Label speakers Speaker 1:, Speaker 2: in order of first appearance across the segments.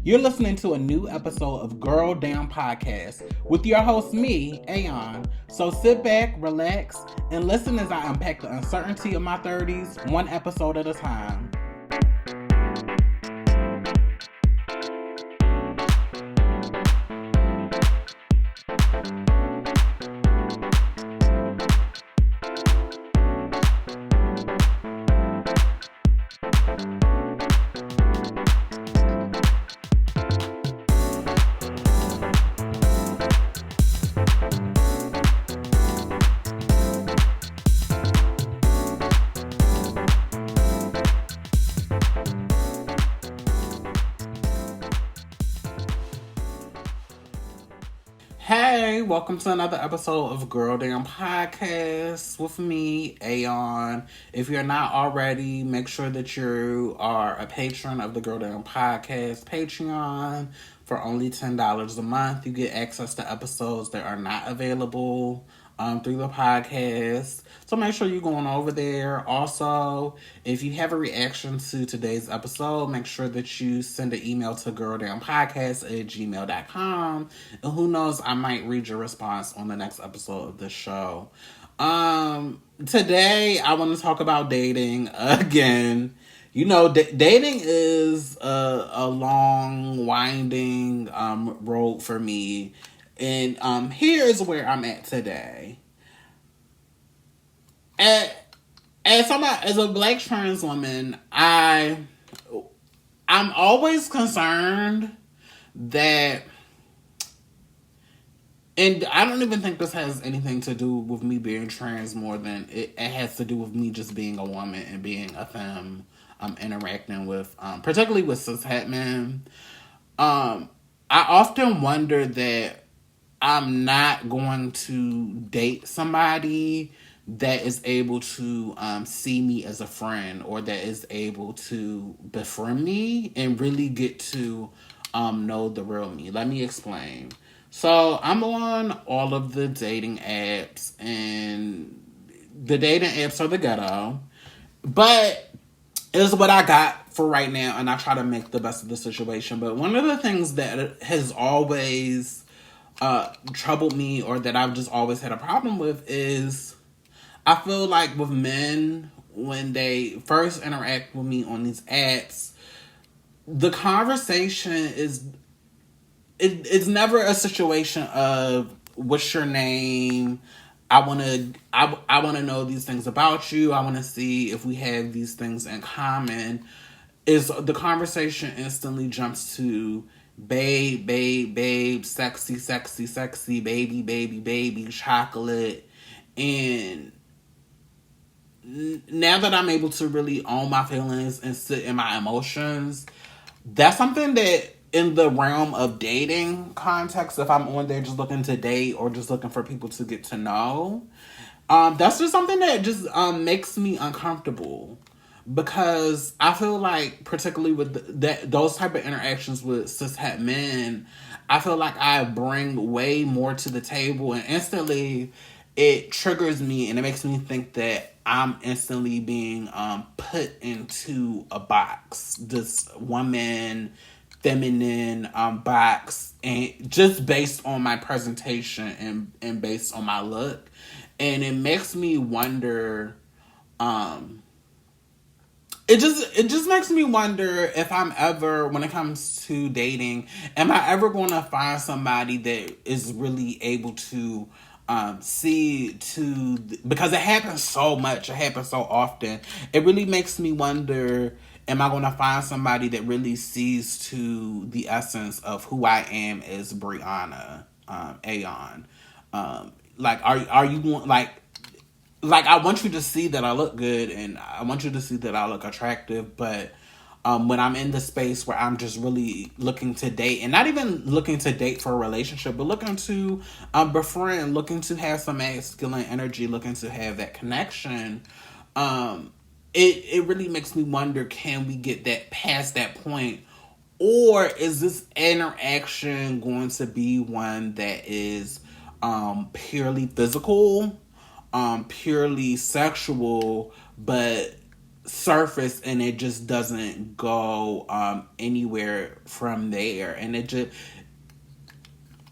Speaker 1: You're listening to a new episode of Girl Down Podcast with your host, me, Aeon. So sit back, relax, and listen as I unpack the uncertainty of my 30s, one episode at a time. Hey, welcome to another episode of Girl Damn Podcast with me, Aeon. If you're not already, make sure that you are a patron of the Girl Damn Podcast Patreon. For only $10 a month, you get access to episodes that are not available through the podcast. So make sure you're going over there. Also, if you have a reaction to today's episode, make sure that you send an email to girldownpodcast@gmail.com. And who knows, I might read your response on the next episode of this show. Today, I want to talk about dating again. You know, dating is a long, winding road for me. And here is where I'm at today. As a black trans woman, I'm always concerned that, and I don't even think this has anything to do with me being trans more than it has to do with me just being a woman and being a femme, interacting with, particularly with cis-het men. I often wonder that I'm not going to date somebody that is able to see me as a friend, or that is able to befriend me and really get to know the real me. Let me explain. So I'm on all of the dating apps, and the dating apps are the ghetto, but it's what I got for right now, and I try to make the best of the situation. But one of the things that has always troubled me, or that I've just always had a problem with, is I feel like with men, when they first interact with me on these apps, the conversation is it's never a situation of what's your name. I want to know these things about you. I want to see if we have these things in common. Is the conversation instantly jumps to babe, babe, babe, sexy, sexy, sexy, baby, baby, baby, chocolate. And now that I'm able to really own my feelings and sit in my emotions, that's something that in the realm of dating context, if I'm on there just looking to date or just looking for people to get to know, that's just something that just makes me uncomfortable. Because I feel like, particularly with those type of interactions with cis-het men, I feel like I bring way more to the table, and instantly it triggers me, and it makes me think that I'm instantly being put into a box, this woman, feminine box, and just based on my presentation and based on my look. And it makes me wonder, it just makes me wonder if I'm ever, when it comes to dating, am I ever going to find somebody that is really able to see to, because it happens so much, it happens so often. It really makes me wonder, am I going to find somebody that really sees to the essence of who I am as Brianna, Aeon? Like, are you going, like, I want you to see that I look good, and I want you to see that I look attractive, but when I'm in the space where I'm just really looking to date, and not even looking to date for a relationship, but looking to befriend, looking to have some masculine energy, looking to have that connection, it really makes me wonder, can we get that past that point? Or is this interaction going to be one that is purely physical, purely sexual, but surface and it just doesn't go anywhere from there. And it just,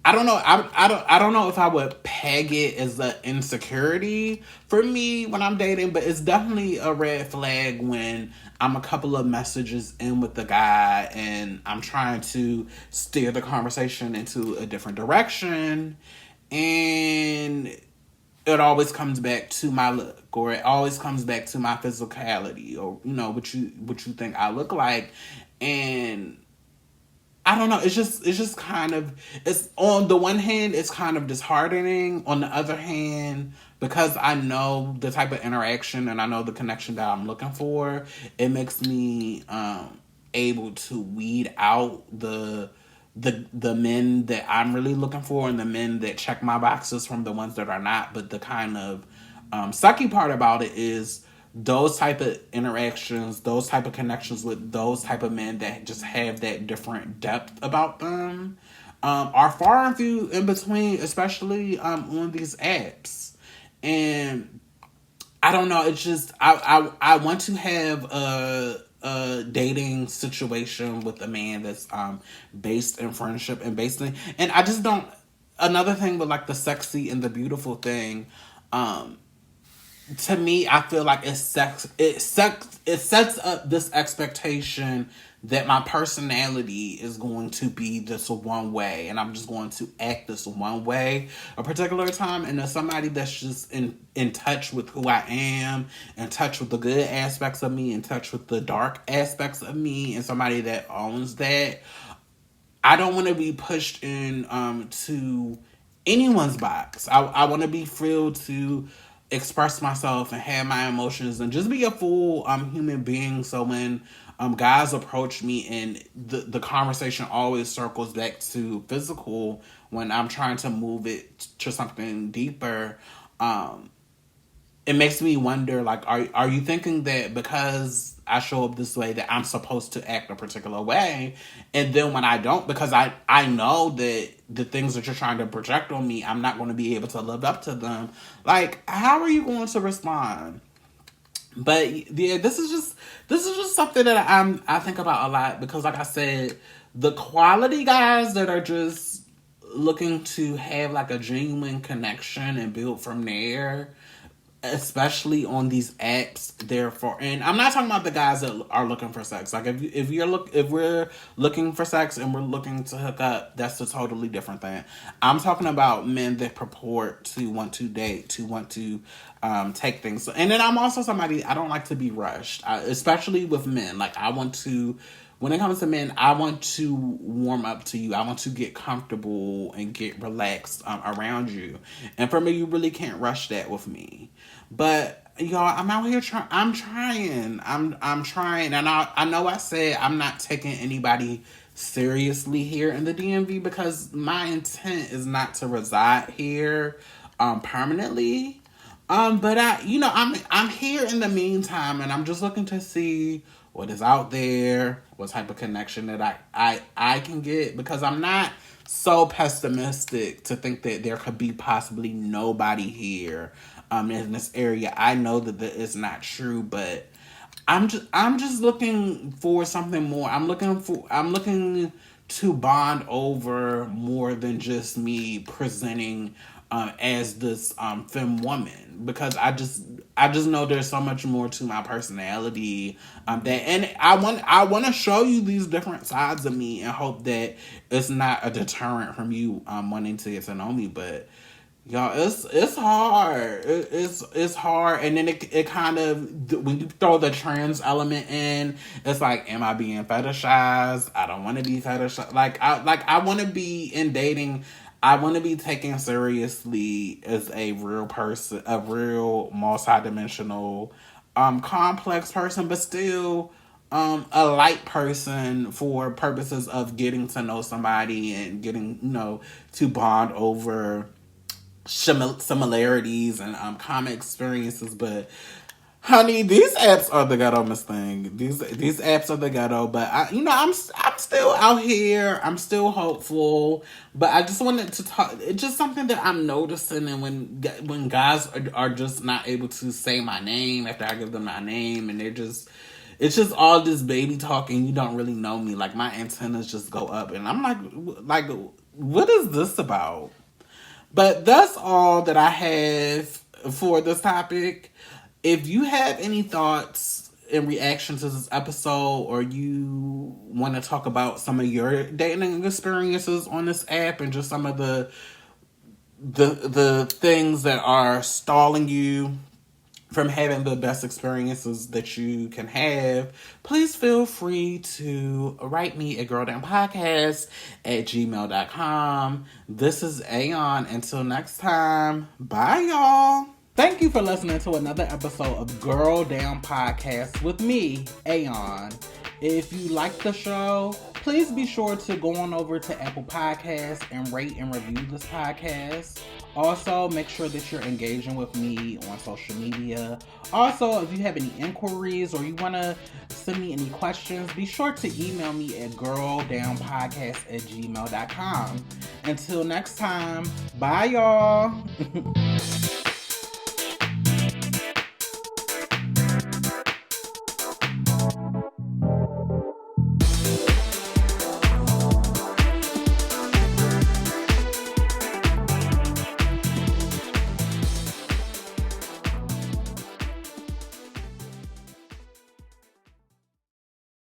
Speaker 1: I don't know. I don't know if I would peg it as an insecurity for me when I'm dating, but it's definitely a red flag when I'm a couple of messages in with the guy and I'm trying to steer the conversation into a different direction, and it always comes back to my look, or it always comes back to my physicality, or what you think I look like. And I don't know. It's just kind of, it's, on the one hand it's kind of disheartening. On the other hand, because I know the type of interaction and I know the connection that I'm looking for, it makes me able to weed out the men that I'm really looking for and the men that check my boxes from the ones that are not. But the kind of sucky part about it is those type of interactions, those type of connections with those type of men that just have that different depth about them are far and few in between, especially on these apps. And I don't know. It's just I want to have a dating situation with a man that's based in friendship and based in, and I just don't. Another thing with like the sexy and the beautiful thing, um, to me, I feel like it sets up this expectation that my personality is going to be this one way and I'm just going to act this one way a particular time. And there's somebody that's just in touch with who I am, in touch with the good aspects of me, in touch with the dark aspects of me, and somebody that owns that. I don't want to be pushed in to anyone's box. I want to be free to express myself and have my emotions and just be a full human being. So when guys approach me and the conversation always circles back to physical when I'm trying to move it to something deeper, it makes me wonder, like, are you thinking that because I show up this way that I'm supposed to act a particular way, and then when I don't, because I know that the things that you're trying to project on me, I'm not going to be able to live up to them. Like, how are you going to respond? But yeah, this is just something that I think about a lot, because like I said, the quality guys that are just looking to have like a genuine connection and build from there, especially on these apps, therefore, and I'm not talking about the guys that are looking for sex. Like, if we're looking for sex and we're looking to hook up, that's a totally different thing. I'm talking about men that purport to want to date, to want to take things. And then I'm also somebody, I don't like to be rushed, especially with men. Like, I want to, when it comes to men, I want to warm up to you. I want to get comfortable and get relaxed around you. And for me, you really can't rush that with me. But y'all, I'm out here trying. I'm trying. I'm trying. And I know I said I'm not taking anybody seriously here in the DMV, because my intent is not to reside here permanently. But I'm here in the meantime, and I'm just looking to see what is out there, what type of connection that I can get, because I'm not so pessimistic to think that there could be possibly nobody here in this area. I know that is not true, but I'm just looking for something more. I'm looking to bond over more than just me presenting as this femme woman, because I just know there's so much more to my personality, that, and I want to show you these different sides of me and hope that it's not a deterrent from you wanting to get to know me. But y'all, it's hard. It's hard, and then it kind of, when you throw the trans element in, it's like, am I being fetishized? I don't want to be fetishized. I want to be in dating. I want to be taken seriously as a real person, a real multidimensional, complex person, but still a light person for purposes of getting to know somebody and getting, to bond over similarities and common experiences. But Honey, these apps are the ghetto, Miss Thing. These apps are the ghetto, but I'm still out here. I'm still hopeful, but I just wanted to talk. It's just something that I'm noticing, and when guys are just not able to say my name after I give them my name, and it's just all this baby talk, and you don't really know me. Like my antennas just go up, and I'm like, what is this about? But that's all that I have for this topic. If you have any thoughts in reaction to this episode, or you want to talk about some of your dating experiences on this app and just some of the things that are stalling you from having the best experiences that you can have, please feel free to write me at girldownpodcast@gmail.com. This is Aeon. Until next time, bye y'all. Thank you for listening to another episode of Girl Down Podcast with me, Aeon. If you like the show, please be sure to go on over to Apple Podcasts and rate and review this podcast. Also, make sure that you're engaging with me on social media. Also, if you have any inquiries or you want to send me any questions, be sure to email me at girldownpodcast@gmail.com. Until next time, bye y'all.